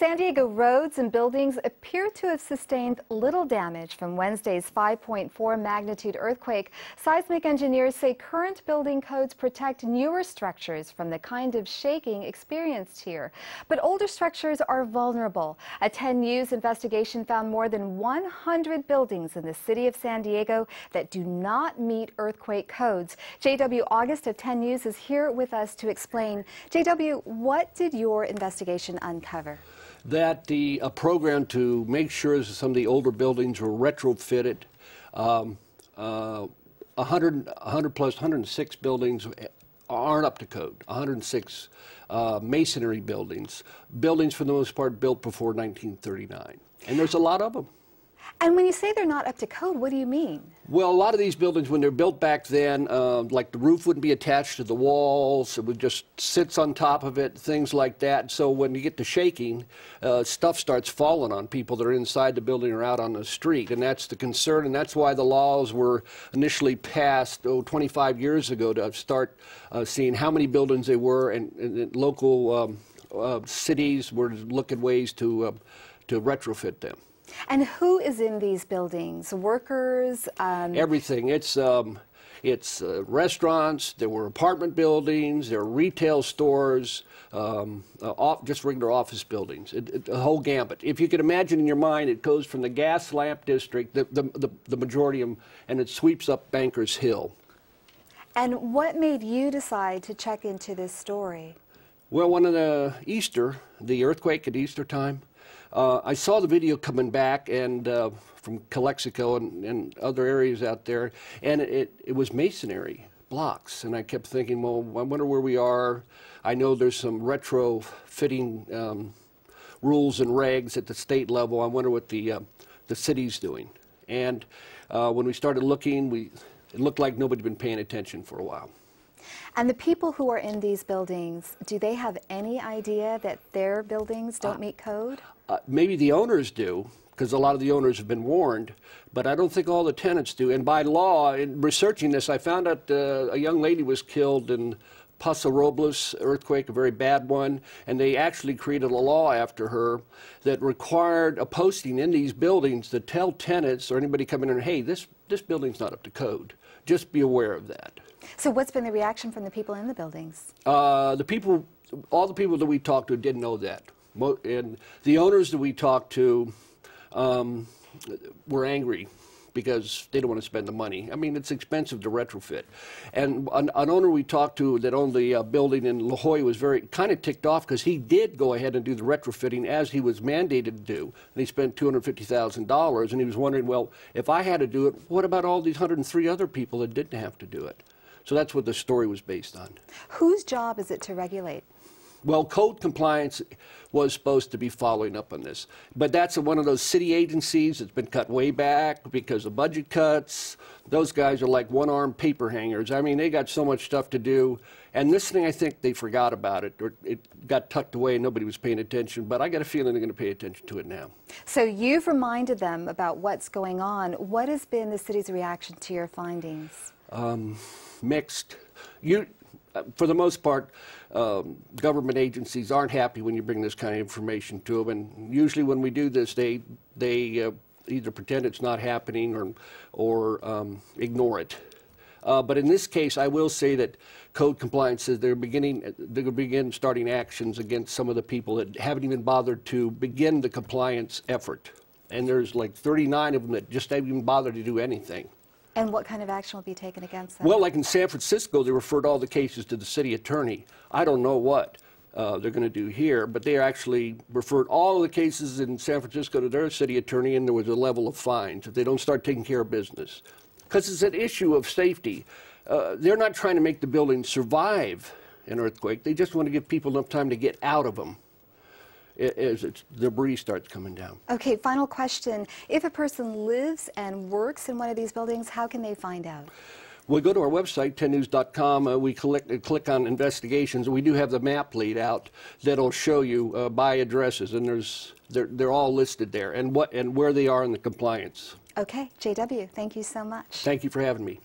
San Diego roads and buildings appear to have sustained little damage from Wednesday's 5.4 magnitude earthquake. Seismic engineers say current building codes protect newer structures from the kind of shaking experienced here. But older structures are vulnerable. A 10 News investigation found more than 100 buildings in the city of San Diego that do not meet earthquake codes. JW August of 10 News is here with us to explain. JW, what did your investigation uncover? That a program to make sure some of the older buildings were retrofitted. 106 buildings aren't up to code. 106 masonry buildings for the most part built before 1939. And there's a lot of them. And when you say they're not up to code, what do you mean? Well, a lot of these buildings, when they're built back then, like the roof wouldn't be attached to the walls, it would just sits on top of it, things like that. So when you get to shaking, stuff starts falling on people that are inside the building or out on the street, and that's the concern, and that's why the laws were initially passed 25 years ago to start seeing how many buildings they were, and local cities were looking ways to retrofit them. And who is in these buildings? Workers? Everything. It's restaurants, there were apartment buildings, there were retail stores, just regular office buildings, a whole gambit. If you can imagine in your mind, it goes from the gas lamp district, the majority of them, and it sweeps up Bankers Hill. And what made you decide to check into this story? Well, one of the earthquake at Easter time, I saw the video coming back and from Calexico and other areas out there, and it was masonry blocks. And I kept thinking, well, I wonder where we are. I know there's some retrofitting rules and regs at the state level. I wonder what the city's doing. And when we started looking, it looked like nobody'd been paying attention for a while. And the people who are in these buildings, do they have any idea that their buildings don't meet code? Maybe the owners do, because a lot of the owners have been warned, but I don't think all the tenants do. And by law, in researching this, I found out a young lady was killed in Paso Robles earthquake, a very bad one, and they actually created a law after her that required a posting in these buildings to tell tenants or anybody coming in, hey, this building's not up to code. Just be aware of that. So what's been the reaction from the people in the buildings? All the people that we talked to didn't know that. And the owners that we talked to were angry because they don't want to spend the money. I mean, it's expensive to retrofit. And an owner we talked to that owned the building in La Jolla was kind of ticked off because he did go ahead and do the retrofitting as he was mandated to do. And he spent $250,000, and he was wondering, well, if I had to do it, what about all these 103 other people that didn't have to do it? So that's what the story was based on. Whose job is it to regulate? Well, code compliance was supposed to be following up on this. But that's one of those city agencies that's been cut way back because of budget cuts. Those guys are like one-armed paper hangers. I mean, they got so much stuff to do. And this thing, I think they forgot about it, or it got tucked away and nobody was paying attention. But I got a feeling they're going to pay attention to it now. So you've reminded them about what's going on. What has been the city's reaction to your findings? Mixed. For the most part, government agencies aren't happy when you bring this kind of information to them, and usually when we do this, they either pretend it's not happening or ignore it. But in this case, I will say that code compliance says they're going to begin starting actions against some of the people that haven't even bothered to begin the compliance effort, and there's like 39 of them that just haven't even bothered to do anything. And what kind of action will be taken against them? Well, like in San Francisco, they referred all the cases to the city attorney. I don't know what they're going to do here, but they actually referred all of the cases in San Francisco to their city attorney, and there was a level of fines if they don't start taking care of business. Because it's an issue of safety. They're not trying to make the buildings survive an earthquake. They just want to give people enough time to get out of them as debris starts coming down. Okay, final question. If a person lives and works in one of these buildings, how can they find out? Well, go to our website, 10news.com. We click on investigations. We do have the map laid out that'll show you by addresses, and they're all listed there, and where they are in the compliance. Okay, JW, thank you so much. Thank you for having me.